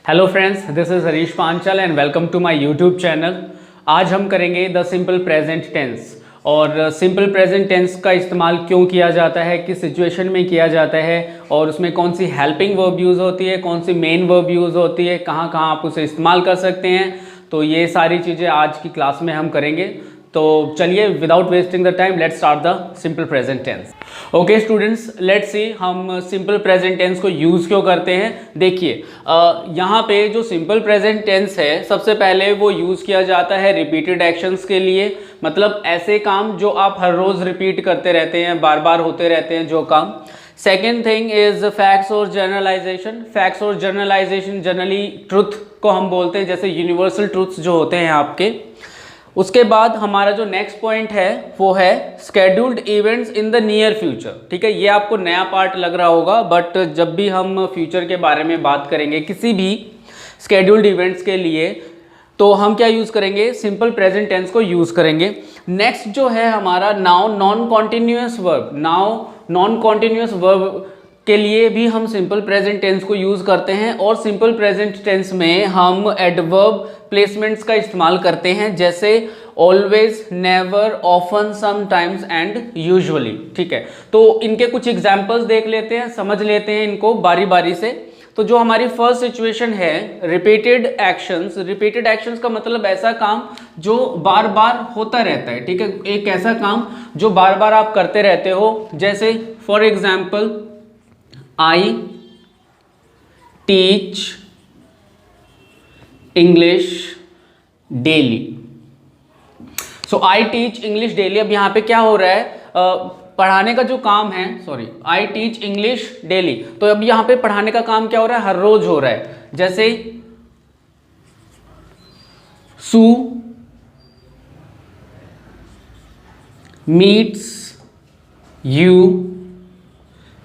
Hello friends, this is Harish Panchal and welcome to my YouTube channel. आज हम करेंगे the simple present tense. और simple present tense का इस्तेमाल क्यों किया जाता है, किस सिचुएशन में किया जाता है और उसमें कौन सी हेल्पिंग वर्ब यूज़ होती है, कौन सी मेन वर्ब यूज़ होती है, कहाँ कहाँ आप उसे इस्तेमाल कर सकते हैं। तो ये सारी चीज़ें आज की क्लास में हम करेंगे। तो चलिए without wasting the time let's start the simple present tense. Okay students, let's see हम सिंपल प्रेजेंट टेंस को यूज़ क्यों करते हैं। देखिए यहाँ पे जो सिंपल प्रेजेंट टेंस है, सबसे पहले वो यूज़ किया जाता है रिपीटेड एक्शंस के लिए। मतलब ऐसे काम जो आप हर रोज़ रिपीट करते रहते हैं, बार बार होते रहते हैं जो काम। सेकेंड थिंग इज फैक्ट्स और जनरलाइजेशन। फैक्ट्स और जनरलाइजेशन जनरली ट्रुथ को हम बोलते हैं, जैसे यूनिवर्सल ट्रुथ्स जो होते हैं आपके। उसके बाद हमारा जो नेक्स्ट पॉइंट है वो है scheduled events in the near future. ठीक है, ये आपको नया पार्ट लग रहा होगा, बट जब भी हम फ्यूचर के बारे में बात करेंगे किसी भी स्केड्यूल्ड इवेंट्स के लिए, तो हम क्या यूज़ करेंगे, सिंपल प्रेजेंट टेंस को यूज़ करेंगे। नेक्स्ट जो है हमारा now non continuous verb. Now non continuous verb के लिए भी हम सिंपल प्रेजेंट टेंस को यूज़ करते हैं। और सिंपल प्रेजेंट टेंस में हम एडवर्ब प्लेसमेंट्स का इस्तेमाल करते हैं, जैसे always, never, often, sometimes and usually. ठीक है, तो इनके कुछ एग्जाम्पल्स देख लेते हैं, समझ लेते हैं इनको बारी बारी से। तो जो हमारी फर्स्ट सिचुएशन है रिपीटेड एक्शंस। रिपीटेड एक्शंस का मतलब ऐसा काम जो बार बार होता रहता है। ठीक है, एक ऐसा काम जो बार बार आप करते रहते हो, जैसे for example I teach English daily. So I teach English daily. अब यहां पे क्या हो रहा है, पढ़ाने का जो काम है, सॉरी, आई टीच इंग्लिश डेली। तो अब यहां पे पढ़ाने का काम क्या हो रहा है, हर रोज हो रहा है। जैसे Sue meets you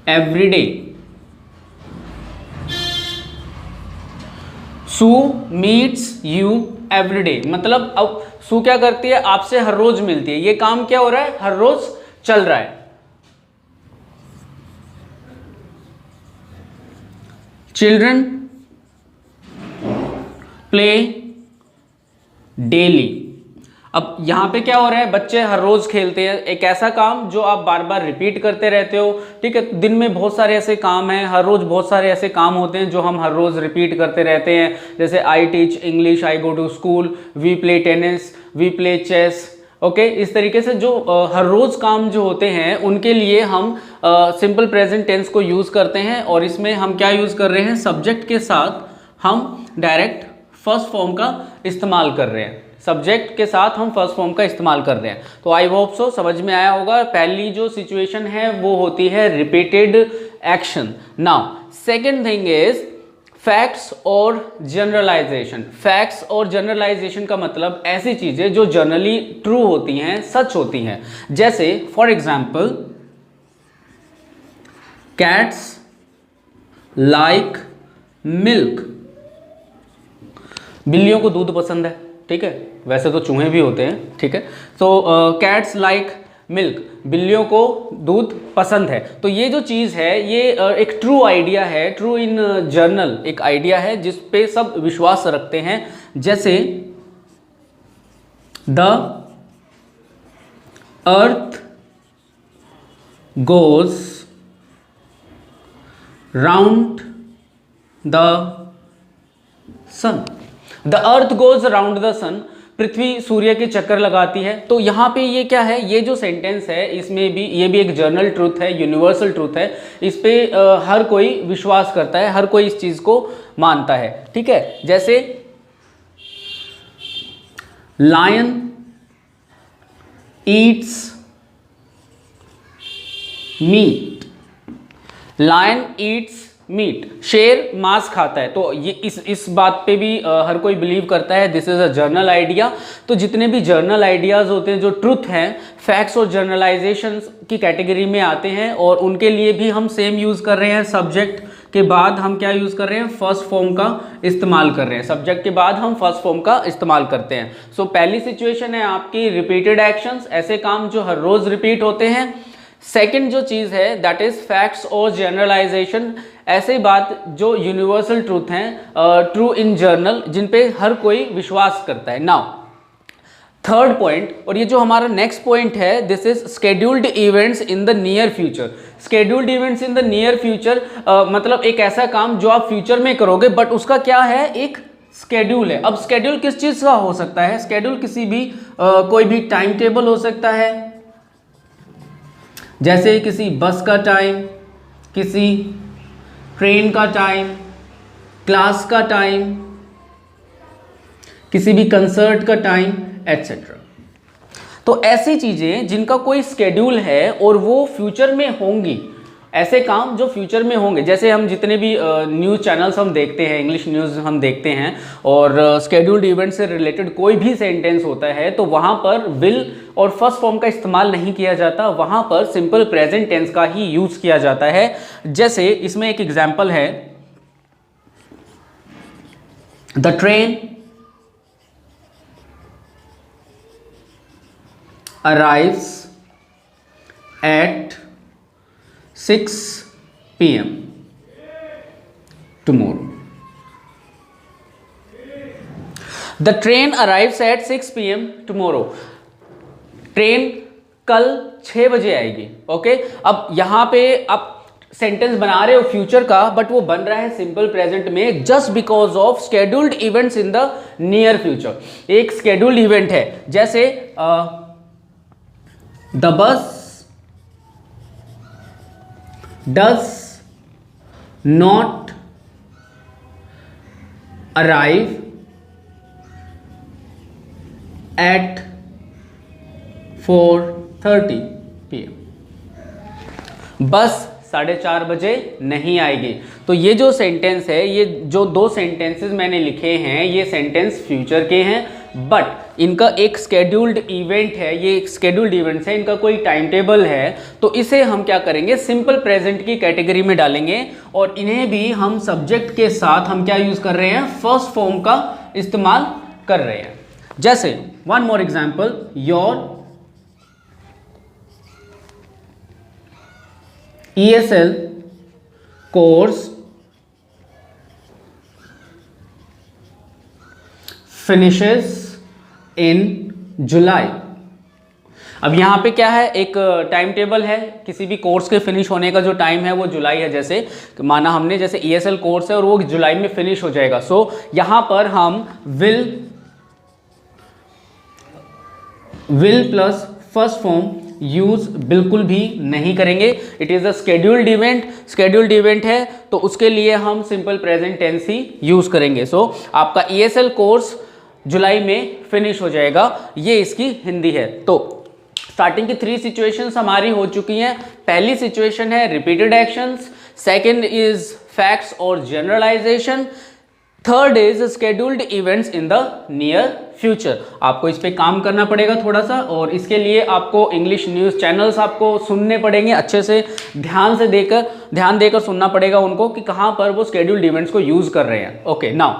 every day. Sue meets you every day, मतलब अब सू क्या करती है, आपसे हर रोज मिलती है। ये काम क्या हो रहा है, हर रोज चल रहा है। Children play daily. अब यहां पे क्या हो रहा है, बच्चे हर रोज खेलते हैं। एक ऐसा काम जो आप बार बार रिपीट करते रहते हो। ठीक है, दिन में बहुत सारे ऐसे काम हैं, हर रोज बहुत सारे ऐसे काम होते हैं जो हम हर रोज रिपीट करते रहते हैं। जैसे I teach English, I go to school, we play tennis, we play chess. Okay, इस तरीके से जो हर रोज काम जो होते हैं उनके लिए हम सिंपल प्रेजेंट टेंस को यूज करते हैं। और इसमें हम क्या यूज कर रहे हैं, सब्जेक्ट के साथ हम डायरेक्ट फर्स्ट फॉर्म का इस्तेमाल कर रहे हैं। सब्जेक्ट के साथ हम फर्स्ट फॉर्म का इस्तेमाल कर रहे हैं। तो आई होप सो समझ में आया होगा। पहली जो सिचुएशन है वो होती है repeated action. Now second thing is facts और जनरलाइजेशन। फैक्ट्स और जनरलाइजेशन का मतलब ऐसी चीजें जो जनरली ट्रू होती हैं, सच होती हैं। जैसे for example cats like milk. बिल्लियों को दूध पसंद है। ठीक है, वैसे तो चूहे भी होते हैं। ठीक है, तो कैट्स लाइक मिल्क, बिल्लियों को दूध पसंद है। तो ये जो चीज़ है ये एक ट्रू आइडिया है, ट्रू इन जर्नल एक आइडिया है जिस पे सब विश्वास रखते हैं। जैसे the earth goes round the sun. The earth goes round the sun, पृथ्वी सूर्य के चक्कर लगाती है। तो यहाँ पे ये क्या है, ये जो सेंटेंस है इसमें भी ये भी एक जर्नल ट्रूथ है, यूनिवर्सल ट्रूथ है। इस पे हर कोई विश्वास करता है, हर कोई इस चीज को मानता है। ठीक है, जैसे lion eats meat. Lion eats meat, शेर मांस खाता है। तो ये इस बात पे भी हर कोई बिलीव करता है। This is a journal idea. तो जितने भी जर्नल आइडियाज होते हैं जो ट्रुथ हैं, फैक्ट्स और जर्नलाइजेशन की कैटेगरी में आते हैं। और उनके लिए भी हम सेम यूज कर रहे हैं। सब्जेक्ट के बाद हम क्या यूज कर रहे हैं, फर्स्ट फॉर्म का इस्तेमाल कर रहे हैं। सब्जेक्ट के बाद हम फर्स्ट फॉर्म का इस्तेमाल करते हैं। सो पहली सिचुएशन है आपकी रिपीटेड एक्शंस, ऐसे काम जो हर रोज रिपीट होते हैं। सेकंड जो चीज़ है दैट इज फैक्ट्स और जनरलाइजेशन, ऐसे बात जो यूनिवर्सल ट्रूथ हैं, ट्रू इन जर्नल, जिन पे हर कोई विश्वास करता है। नाउ थर्ड पॉइंट, और ये जो हमारा नेक्स्ट पॉइंट है, this is scheduled events in the near future. Scheduled events in the near future मतलब एक ऐसा काम जो आप फ्यूचर में करोगे बट उसका क्या है, एक स्केड्यूल है। अब स्केड्यूल किस चीज़ का हो सकता है? स्केड्यूल किसी भी कोई भी टाइम टेबल हो सकता है, जैसे किसी बस का टाइम, किसी ट्रेन का टाइम, क्लास का टाइम, किसी भी कंसर्ट का टाइम, एटसेट्रा। तो ऐसी चीज़ें जिनका कोई स्केड्यूल है और वो फ्यूचर में होंगी, ऐसे काम जो फ्यूचर में होंगे, जैसे हम जितने भी न्यूज़ चैनल्स हम देखते हैं, इंग्लिश न्यूज़ हम देखते हैं, और स्केड्यूल्ड इवेंट से रिलेटेड कोई भी सेंटेंस होता है तो वहाँ पर विल और फर्स्ट फॉर्म का इस्तेमाल नहीं किया जाता, वहाँ पर सिंपल प्रेजेंट टेंस का ही यूज़ किया जाता है। जैसे इसमें एक एग्जाम्पल है, the train arrives at 6 p.m. tomorrow. The train arrives at 6 p.m. tomorrow. Train कल 6 बजे आएगी। ओके, अब यहां पे आप सेंटेंस बना रहे हो फ्यूचर का, बट वो बन रहा है सिंपल प्रेजेंट में just because of scheduled events in the near future. एक स्केड्यूल्ड इवेंट है, जैसे the bus does not arrive at 4:30 p.m. बस 4:30 बजे नहीं आएगी। तो ये जो सेंटेंस है, ये जो दो सेंटेंसेस मैंने लिखे हैं, ये सेंटेंस फ्यूचर के हैं, बट इनका एक स्केड्यूल्ड इवेंट है, ये एक स्केड्यूल्ड इवेंट्स है, इनका कोई टाइम टेबल है, तो इसे हम क्या करेंगे, सिंपल प्रेजेंट की कैटेगरी में डालेंगे, और इन्हें भी हम सब्जेक्ट के साथ हम क्या यूज कर रहे हैं, फर्स्ट फॉर्म का इस्तेमाल कर रहे हैं। जैसे one more example, your ESL course finishes in July। अब यहाँ पे क्या है, एक टाइम टेबल है, किसी भी कोर्स के फिनिश होने का जो टाइम है वो जुलाई है। जैसे माना हमने जैसे ESL कोर्स है और वो जुलाई में फिनिश हो जाएगा, सो यहाँ पर हम will plus first form use बिल्कुल भी नहीं करेंगे। It is a scheduled event, scheduled event है तो उसके लिए हम सिंपल प्रेजेंट टेंस ही यूज करेंगे। सो आपका ESL कोर्स जुलाई में फिनिश हो जाएगा, ये इसकी हिंदी है। तो स्टार्टिंग की 3 सिचुएशंस हमारी हो चुकी हैं। पहली सिचुएशन है repeated actions, second is facts और generalisation, third is scheduled events in the near future. आपको इस पे काम करना पड़ेगा थोड़ा सा, और इसके लिए आपको इंग्लिश न्यूज़ चैनल्स आपको सुनने पड़ेंगे, अच्छे से ध्यान देकर सुनना पड़ेगा उनको कि कहाँ पर वो स्केड्यूल्ड इवेंट्स को यूज़ कर रहे हैं। ओके, नाउ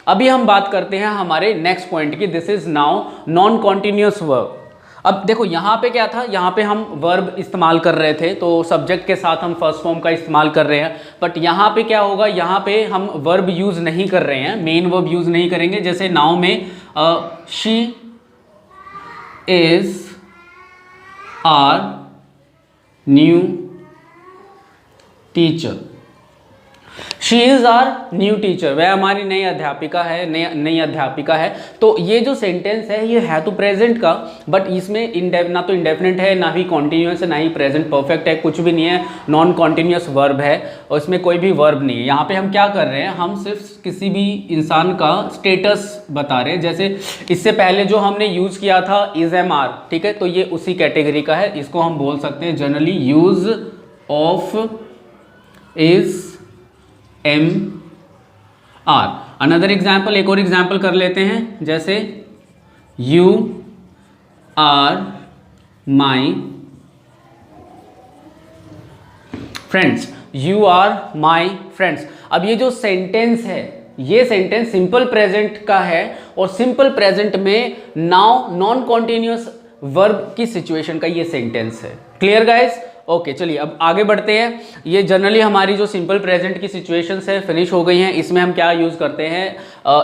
अभी हम बात करते हैं हमारे नेक्स्ट पॉइंट की, this is now non continuous verb. अब देखो यहाँ पे क्या था, यहाँ पे हम वर्ब इस्तेमाल कर रहे थे, तो सब्जेक्ट के साथ हम फर्स्ट फॉर्म का इस्तेमाल कर रहे हैं, बट यहाँ पे क्या होगा, यहाँ पे हम वर्ब यूज़ नहीं कर रहे हैं, मेन वर्ब यूज़ नहीं करेंगे। जैसे नाउ में she is are new teacher, she is are new teacher, वह हमारी नई अध्यापिका है, नई अध्यापिका है। तो ये जो सेंटेंस है ये है तो प्रेजेंट का, बट इसमें ना तो इंडेफिनिट है, ना ही कॉन्टिन्यूस है, ना ही प्रेजेंट परफेक्ट है, कुछ भी नहीं है, नॉन कॉन्टिन्यूस वर्ब है और इसमें कोई भी वर्ब नहीं है। यहाँ पे हम क्या कर रहे हैं, हम सिर्फ किसी भी इंसान का स्टेटस बता रहे हैं। जैसे इससे पहले जो हमने यूज़ किया था इज एम आर, ठीक है, तो ये उसी कैटेगरी का है, इसको हम बोल सकते हैं generally use of is am are. Another example, एक और एग्जाम्पल कर लेते हैं, जैसे you are my friends, you are my friends. अब ये जो सेंटेंस है, ये सेंटेंस सिंपल प्रेजेंट का है, और सिंपल प्रेजेंट में नाउ नॉन कॉन्टिन्यूअस वर्ब की सिचुएशन का ये सेंटेंस है। Clear guys? ओके चलिए अब आगे बढ़ते हैं। ये जनरली हमारी जो सिंपल प्रेजेंट की सिचुएशंस है फिनिश हो गई हैं। इसमें हम क्या यूज़ करते हैं,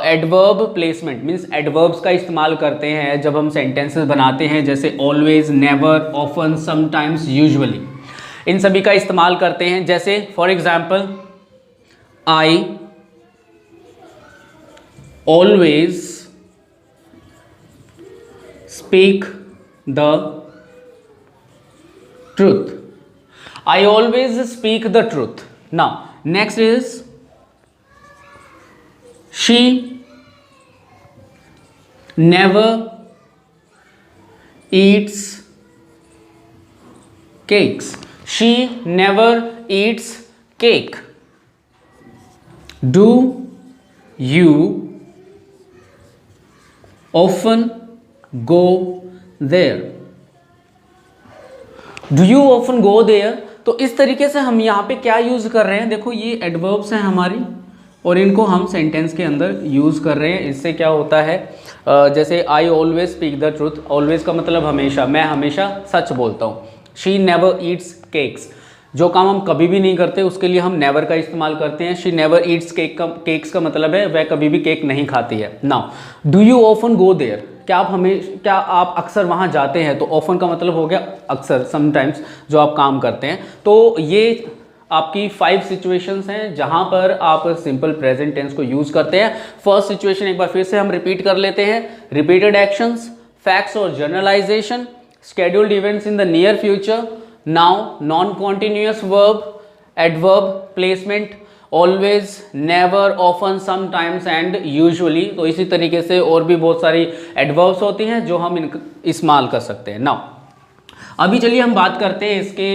एडवर्ब प्लेसमेंट, मीन्स एडवर्ब्स का इस्तेमाल करते हैं जब हम सेंटेंसेस बनाते हैं, जैसे always, never, often, sometimes, usually, इन सभी का इस्तेमाल करते हैं। जैसे for example, I always speak the truth. I always speak the truth. Now, next is she never eats cakes. She never eats cake. Do you often go there? Do you often go there. तो इस तरीके से हम यहाँ पे क्या use कर रहे हैं, देखो ये एडवर्ब्स हैं हमारी और इनको हम सेंटेंस के अंदर यूज़ कर रहे हैं। इससे क्या होता है, जैसे आई always speak the truth, always का मतलब हमेशा, मैं हमेशा सच बोलता हूँ। शी नेवर ईट्स केक्स, जो काम हम कभी भी नहीं करते उसके लिए हम नेवर का इस्तेमाल करते हैं। शी नेवर ईट्स केक्स का मतलब है वह कभी भी केक नहीं खाती है। Now do you often go there, क्या आप अक्सर वहाँ जाते हैं, तो ऑफन का मतलब हो गया अक्सर, समटाइम्स, जो आप काम करते हैं। तो ये आपकी 5 सिचुएशंस हैं जहाँ पर आप सिंपल प्रेजेंट टेंस को यूज़ करते हैं। फर्स्ट सिचुएशन एक बार फिर से हम रिपीट कर लेते हैं, रिपीटेड एक्शंस, फैक्ट्स और generalisation, scheduled events in the near future, now, non-continuous verb, adverb, placement, always, never, often, sometimes and usually। तो इसी तरीके से और भी बहुत सारी adverbs होती हैं जो हम इस्तेमाल कर सकते हैं। now अभी चलिए हम बात करते हैं इसके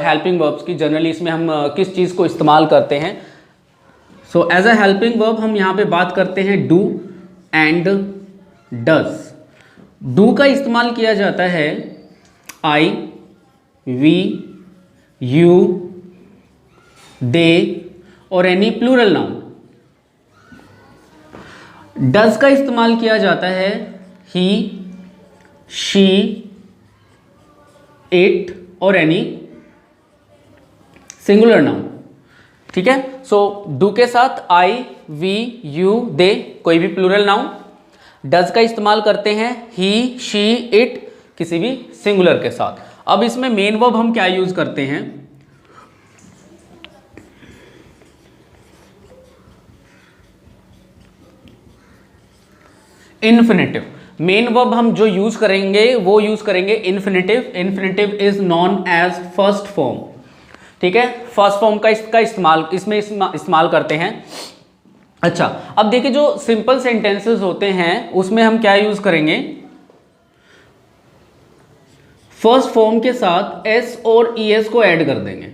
हेल्पिंग वर्ब्स की। जनरली इसमें हम किस चीज़ को इस्तेमाल करते हैं। So as a helping verb हम यहाँ पे बात करते हैं डू एंड डज। डू का इस्तेमाल किया जाता है आई, वी, यू, दे और एनी प्लूरल नाउन। डज का इस्तेमाल किया जाता है ही, शी, इट और एनी सिंगुलर नाउन। ठीक है, सो डू के साथ आई, वी, यू, दे, कोई भी प्लूरल नाउन। डज का इस्तेमाल करते हैं ही, शी, इट, किसी भी सिंगुलर के साथ। अब इसमें मेन वर्ब हम क्या यूज करते हैं, इन्फिनेटिव। मेन वर्ब हम जो यूज करेंगे वो यूज करेंगे infinitive. Infinitive is known as first form. ठीक है, फर्स्ट फॉर्म का इसका इस्तेमाल इसमें इस्तेमाल करते हैं। अच्छा, अब देखिए जो सिंपल सेंटेंसेस होते हैं उसमें हम क्या यूज करेंगे, फर्स्ट फॉर्म के साथ एस और ईएस को ऐड कर देंगे।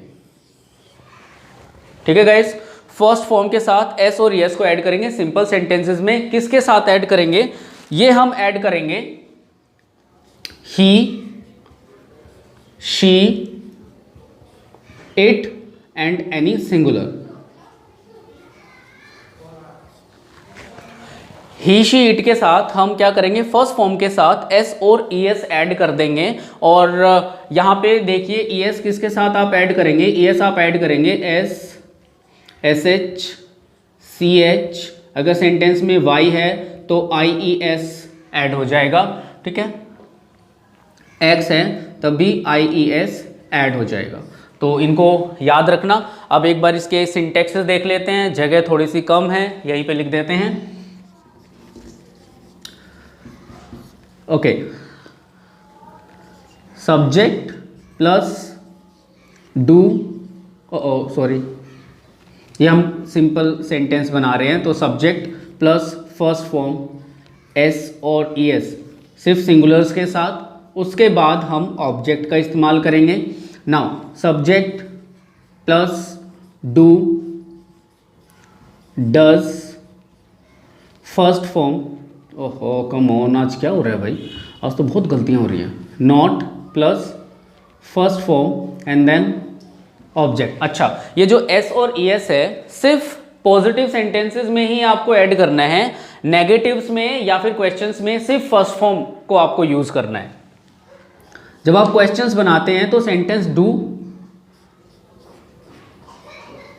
ठीक है गाइस, फर्स्ट फॉर्म के साथ एस और ईएस को ऐड करेंगे सिंपल सेंटेंसेस में। किसके साथ ऐड करेंगे, ये हम ऐड करेंगे he, she, it and any singular. He, she, it के साथ हम क्या करेंगे, फर्स्ट फॉर्म के साथ एस और ईएस ऐड कर देंगे। और यहां पे देखिए ईएस किसके साथ आप ऐड करेंगे, ईएस आप ऐड करेंगे S, S H, C H, अगर सेंटेंस में वाई है तो आई ई एस ऐड हो जाएगा। ठीक है, एक्स है तब भी आई ई एस ऐड हो जाएगा। तो इनको याद रखना। अब एक बार इसके सिंटेक्स देख लेते हैं, जगह थोड़ी सी कम है, यहीं पे लिख देते हैं। Okay, subject plus do, sorry ये हम सिंपल सेंटेंस बना रहे हैं, तो subject plus first form S और ईएस सिर्फ सिंगुलर्स के साथ। उसके बाद हम ऑब्जेक्ट का इस्तेमाल करेंगे। Now subject plus do, does, first form, ओहो कम ऑन, आज क्या हो रहा है भाई, आज तो बहुत गलतियां हो रही हैं। Not plus first form and then object. अच्छा, ये जो एस और ईएस है सिर्फ पॉजिटिव सेंटेंसेस में ही आपको ऐड करना है, नेगेटिव्स में या फिर क्वेश्चंस में सिर्फ फर्स्ट फॉर्म को आपको यूज करना है। जब आप क्वेश्चंस बनाते हैं तो सेंटेंस डू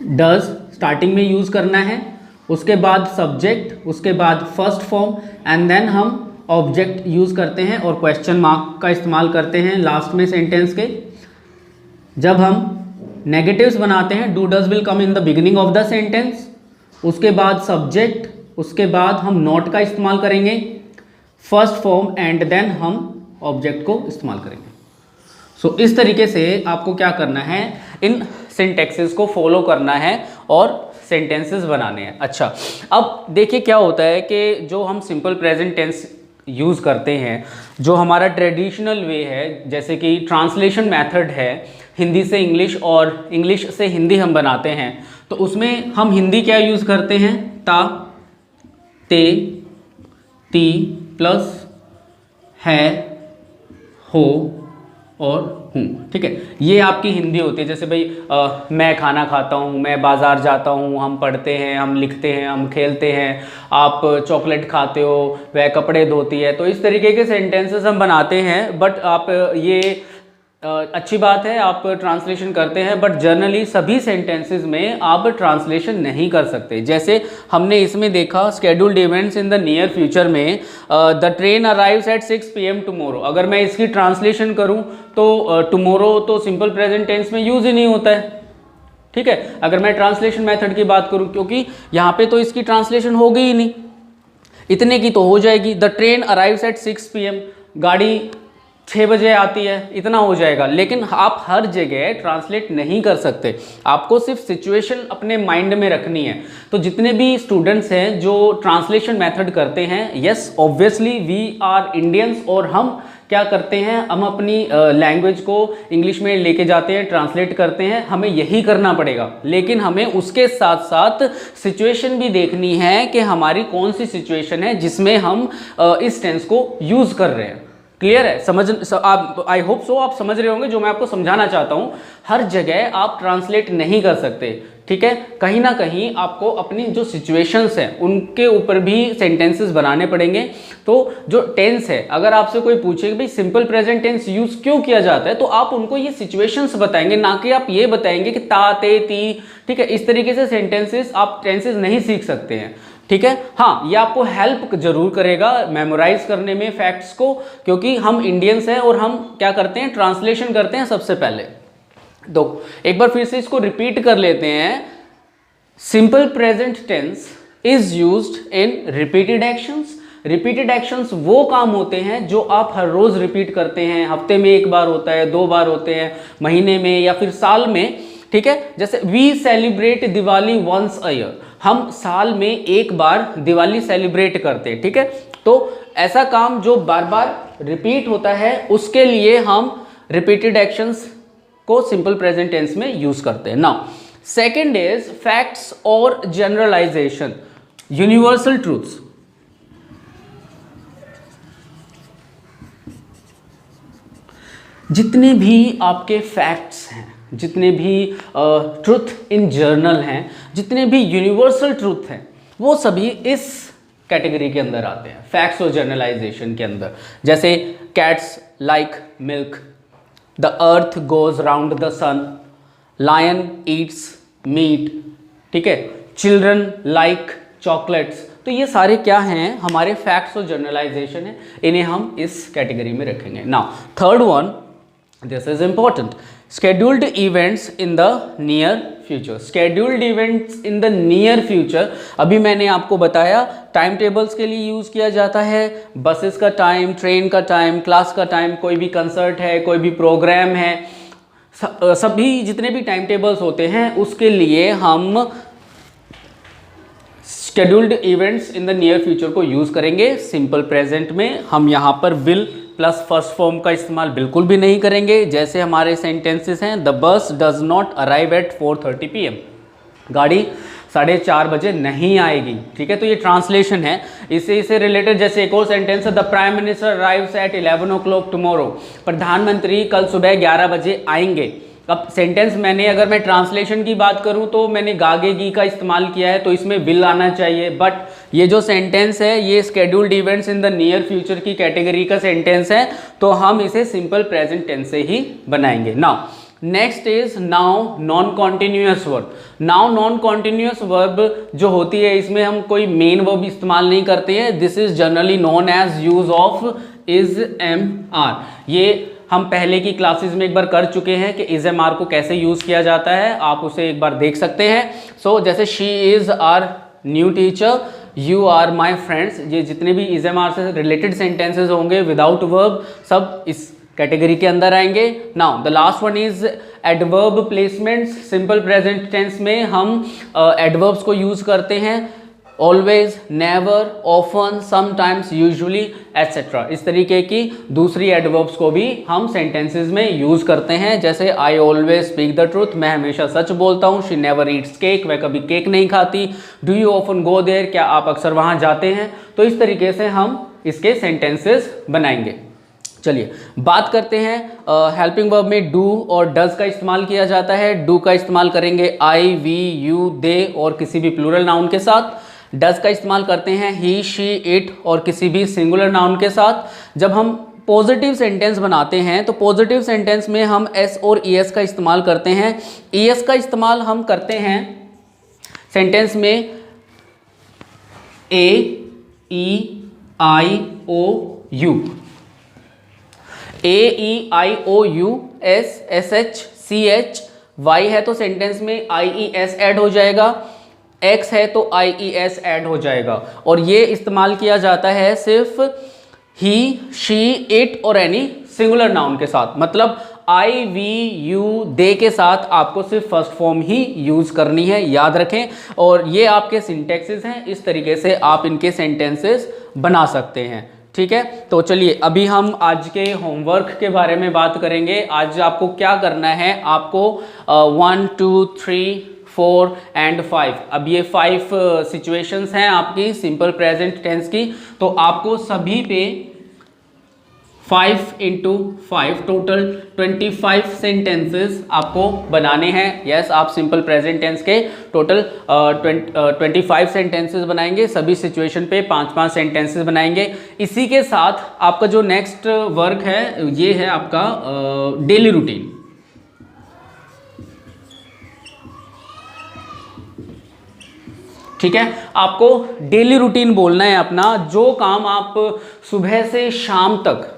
डज स्टार्टिंग में यूज़ करना है, उसके बाद सब्जेक्ट, उसके बाद फर्स्ट फॉर्म, एंड देन हम ऑब्जेक्ट यूज़ करते हैं और क्वेश्चन मार्क का इस्तेमाल करते हैं लास्ट में सेंटेंस के। जब हम नेगेटिव्स बनाते हैं, do does will come in the beginning of the sentence, उसके बाद सब्जेक्ट, उसके बाद हम नॉट का इस्तेमाल करेंगे, फर्स्ट फॉर्म, एंड देन हम ऑब्जेक्ट को इस्तेमाल करेंगे। सो इस तरीके से आपको क्या करना है, इन सिंटैक्सेस को फॉलो करना है और सेंटेंसेस बनाने हैं। अच्छा, अब देखिए क्या होता है कि जो हम सिंपल प्रेजेंट टेंस यूज़ करते हैं, जो हमारा ट्रेडिशनल वे है, जैसे कि ट्रांसलेशन मेथड है, हिंदी से इंग्लिश और इंग्लिश से हिंदी हम बनाते हैं, तो उसमें हम हिंदी क्या यूज़ करते हैं, ता, ते, ती प्लस है, हो और हूँ। ठीक है, ये आपकी हिंदी होती है। जैसे भाई मैं खाना खाता हूँ, मैं बाज़ार जाता हूँ, हम पढ़ते हैं, हम लिखते हैं, हम खेलते हैं, आप चॉकलेट खाते हो, वह कपड़े धोती है। तो इस तरीके के सेंटेंसेस हम बनाते हैं। बट आप ये अच्छी बात है, आप ट्रांसलेशन करते हैं, बट जनरली सभी सेंटेंसेस में आप ट्रांसलेशन नहीं कर सकते। जैसे हमने इसमें देखा scheduled events in the near future में, the train arrives at 6 PM tomorrow. अगर मैं इसकी ट्रांसलेशन करूं तो टुमारो तो सिंपल प्रेजेंट टेंस में यूज़ ही नहीं होता है। ठीक है, अगर मैं ट्रांसलेशन मेथड की बात करूं, क्योंकि यहाँ पे तो इसकी ट्रांसलेशन होगी ही नहीं, इतने की तो हो जाएगी। The train arrives at 6 PM, गाड़ी 6 बजे आती है, इतना हो जाएगा। लेकिन आप हर जगह ट्रांसलेट नहीं कर सकते, आपको सिर्फ सिचुएशन अपने माइंड में रखनी है। तो जितने भी स्टूडेंट्स हैं जो ट्रांसलेशन मेथड करते हैं, yes obviously we are Indians, और हम क्या करते हैं, हम अपनी लैंग्वेज को इंग्लिश में लेके जाते हैं, ट्रांसलेट करते हैं, हमें यही करना पड़ेगा। लेकिन हमें उसके साथ साथ सिचुएशन भी देखनी है कि हमारी कौन सी सिचुएशन है जिसमें हम इस टेंस को यूज़ कर रहे हैं। क्लियर है, आप आई होप सो आप समझ रहे होंगे जो मैं आपको समझाना चाहता हूँ। हर जगह आप ट्रांसलेट नहीं कर सकते, ठीक है, कहीं ना कहीं आपको अपनी जो सिचुएशंस हैं उनके ऊपर भी सेंटेंसेस बनाने पड़ेंगे। तो जो टेंस है, अगर आपसे कोई पूछे कि भाई सिंपल प्रेजेंट टेंस यूज़ क्यों किया जाता है, तो आप उनको ये सिचुएशंस बताएंगे, ना कि आप ये बताएंगे कि ता, ते, ती। ठीक है, इस तरीके से सेंटेंसेस आप टेंसेस नहीं सीख सकते हैं। ठीक है, हाँ, ये आपको हेल्प जरूर करेगा मेमोराइज करने में फैक्ट्स को, क्योंकि हम इंडियंस हैं और हम क्या करते हैं, ट्रांसलेशन करते हैं सबसे पहले। तो एक बार फिर से इसको रिपीट कर लेते हैं। Simple present tense is used in repeated actions. Repeated actions वो काम होते हैं जो आप हर रोज रिपीट करते हैं, हफ्ते में एक बार होता है, 2 बार होते हैं, महीने में या फिर साल में। ठीक है, जैसे we celebrate Diwali once a year, हम साल में एक बार दिवाली सेलिब्रेट करते हैं। ठीक है, तो ऐसा काम जो बार बार रिपीट होता है उसके लिए हम रिपीटेड एक्शंस को सिंपल प्रेजेंट टेंस में यूज करते हैं। नाउ सेकंड इज फैक्ट्स और जनरलाइजेशन, यूनिवर्सल ट्रूथ्स। जितने भी आपके फैक्ट्स हैं, जितने भी ट्रुथ इन जर्नल हैं, जितने भी यूनिवर्सल ट्रूथ हैं, वो सभी इस कैटेगरी के अंदर आते हैं, फैक्ट्स और जर्नलाइजेशन के अंदर। जैसे cats like milk, the earth goes round the sun, lion eats meat. ठीक है, चिल्ड्रन लाइक चॉकलेट्स। तो ये सारे क्या हैं, हमारे फैक्ट्स और जर्नलाइजेशन है, इन्हें हम इस कैटेगरी में रखेंगे। Now third one, this is important, scheduled events in the near future। scheduled events in the near future, अभी मैंने आपको बताया टाइम टेबल्स के लिए यूज़ किया जाता है, बसेस का टाइम, ट्रेन का टाइम, क्लास का टाइम, कोई भी कंसर्ट है, कोई भी प्रोग्राम है, सभी जितने भी टाइम टेबल्स होते हैं उसके लिए हम scheduled events in the near future को यूज़ करेंगे। सिंपल प्रेजेंट में हम यहाँ पर will प्लस फर्स्ट फॉर्म का इस्तेमाल बिल्कुल भी नहीं करेंगे। जैसे हमारे सेंटेंसेस हैं, the bus does not arrive at 4:30 PM, गाड़ी 4:30 बजे नहीं आएगी। ठीक है, तो ये ट्रांसलेशन है। इससे रिलेटेड जैसे एक और सेंटेंस है, the prime minister arrives eight 11 o'clock tomorrow, प्रधानमंत्री कल सुबह 11 बजे आएंगे। अब सेंटेंस मैंने, अगर मैं ट्रांसलेशन की बात करूं तो मैंने गागेगी का इस्तेमाल किया है, तो इसमें विल आना चाहिए। बट ये जो सेंटेंस है ये scheduled events in the near future की कैटेगरी का सेंटेंस है, तो हम इसे सिंपल प्रेजेंट टेंस से ही बनाएंगे। Now next is now non continuous verb. Now non continuous verb जो होती है इसमें हम कोई मेन वर्ब इस्तेमाल नहीं करते हैं। This is generally known as use of is am are. ये हम पहले की क्लासेस में एक बार कर चुके हैं कि इज एम आर को कैसे यूज किया जाता है, आप उसे एक बार देख सकते हैं। सो जैसे she is are new teacher, you are my friends, ये जितने भी इज एम आर से रिलेटेड सेंटेंसेज होंगे विदाउट वर्ब सब इस कैटेगरी के अंदर आएंगे। Now the last one is adverb placements. Simple present tense में हम एडवर्ब्स को यूज करते हैं, always, never, often, sometimes, usually etcetera. इस तरीके की दूसरी एडवर्ब्स को भी हम सेंटेंसेस में यूज करते हैं, जैसे आई ऑलवेज स्पीक द ट्रूथ, मैं हमेशा सच बोलता हूँ। शी नेवर ईट्स केक, वह कभी केक नहीं खाती। Do you often go there, क्या आप अक्सर वहाँ जाते हैं। तो इस तरीके से हम इसके सेंटेंसेस बनाएंगे। चलिए बात करते हैं हेल्पिंग वर्ब में डू और डज का इस्तेमाल किया जाता है। डू का इस्तेमाल करेंगे आई, वी, यू, दे और किसी भी प्लूरल नाउन के साथ। डज का इस्तेमाल करते हैं ही, शी, इट और किसी भी सिंगुलर नाउन के साथ। जब हम पॉजिटिव सेंटेंस बनाते हैं तो पॉजिटिव सेंटेंस में हम एस और ई एस का इस्तेमाल करते हैं। ई एस का इस्तेमाल हम करते हैं सेंटेंस में A, E, I, O, U. A, E, I, O, U, S, S, H, C, H, Y है तो सेंटेंस में आई, ई, एस ऐड हो जाएगा। एक्स है तो आई, ई, एस ऐड हो जाएगा। और ये इस्तेमाल किया जाता है सिर्फ ही, शी, इट और एनी सिंगुलर नाउन के साथ। मतलब आई, वी, यू, दे के साथ आपको सिर्फ फर्स्ट फॉर्म ही यूज करनी है, याद रखें। और ये आपके सिंटैक्सेस हैं, इस तरीके से आप इनके सेंटेंसेस बना सकते हैं। ठीक है, तो चलिए अभी हम आज के होमवर्क के बारे में बात करेंगे। आज आपको क्या करना है, आपको 1, 2, 3, 4 एंड 5, अब ये 5 सिचुएशंस हैं आपकी सिंपल प्रेजेंट टेंस की। तो आपको सभी पे 5 × 5 टोटल 25 सेंटेंसेस आपको बनाने हैं। यस, आप सिंपल प्रेजेंट टेंस के टोटल 25 सेंटेंसेस बनाएंगे। सभी सिचुएशन पे 5-5 सेंटेंसेस बनाएंगे। इसी के साथ आपका जो नेक्स्ट वर्क है ये है आपका डेली रूटीन। ठीक है, आपको डेली रूटीन बोलना है अपना, जो काम आप सुबह से शाम तक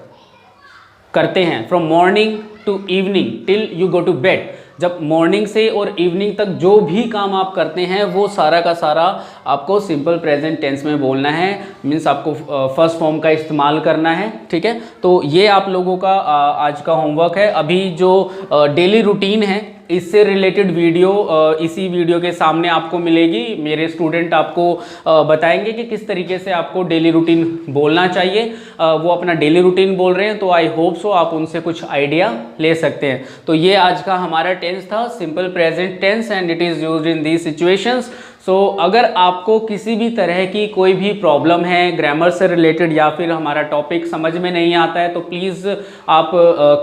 करते हैं, from morning to evening till you go to bed. जब मॉर्निंग से और इवनिंग तक जो भी काम आप करते हैं वो सारा का सारा आपको सिंपल प्रेजेंट टेंस में बोलना है। मीन्स आपको फर्स्ट फॉर्म का इस्तेमाल करना है। ठीक है, तो ये आप लोगों का आज का होमवर्क है। अभी जो डेली रूटीन है इससे रिलेटेड वीडियो इसी वीडियो के सामने आपको मिलेगी। मेरे स्टूडेंट आपको बताएंगे कि किस तरीके से आपको डेली रूटीन बोलना चाहिए। वो अपना डेली रूटीन बोल रहे हैं, तो आई होप सो आप उनसे कुछ आइडिया ले सकते हैं। तो ये आज का हमारा टेंस था, simple present tense, and it is used in these situations. So अगर आपको किसी भी तरह की कोई भी प्रॉब्लम है ग्रामर से रिलेटेड या फिर हमारा टॉपिक समझ में नहीं आता है तो प्लीज़ आप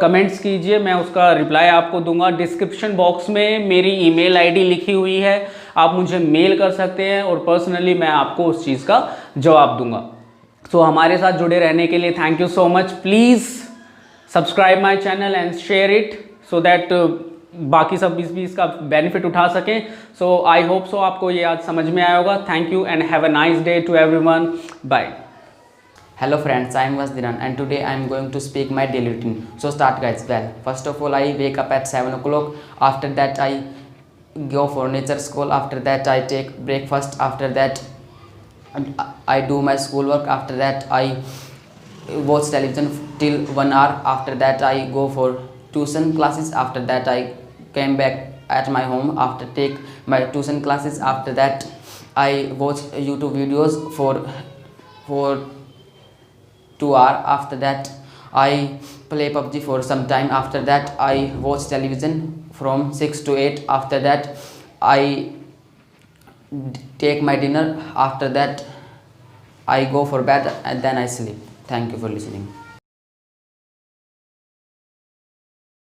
कमेंट्स कीजिए, मैं उसका रिप्लाई आपको दूंगा। डिस्क्रिप्शन बॉक्स में मेरी ईमेल आईडी लिखी हुई है, आप मुझे मेल कर सकते हैं और पर्सनली मैं आपको उस चीज़ का जवाब दूंगा। सो हमारे साथ जुड़े रहने के लिए thank you so much. Please subscribe my channel and share it so that बाकी सब भी इसका बेनिफिट उठा सकें। सो आई होप सो आपको ये आज समझ में आया होगा। Thank you and have a nice day to everyone. Bye. Hello friends, I am Vasdiran and today I am going to speak my daily routine. So start guys. Well, first of all I wake up at 7 o'clock. After that I go for nature school. After that I take breakfast. After that I do my schoolwork. After that I watch television till 1 hour. After that I go for tuition classes. After that I came back at my home after take my tuition classes. After that I watch YouTube videos for 2 hours. After that I play PUBG for some time. After that I watch television from 6 to 8. After that I take my dinner. After that I go for bed and then I sleep. Thank you for listening.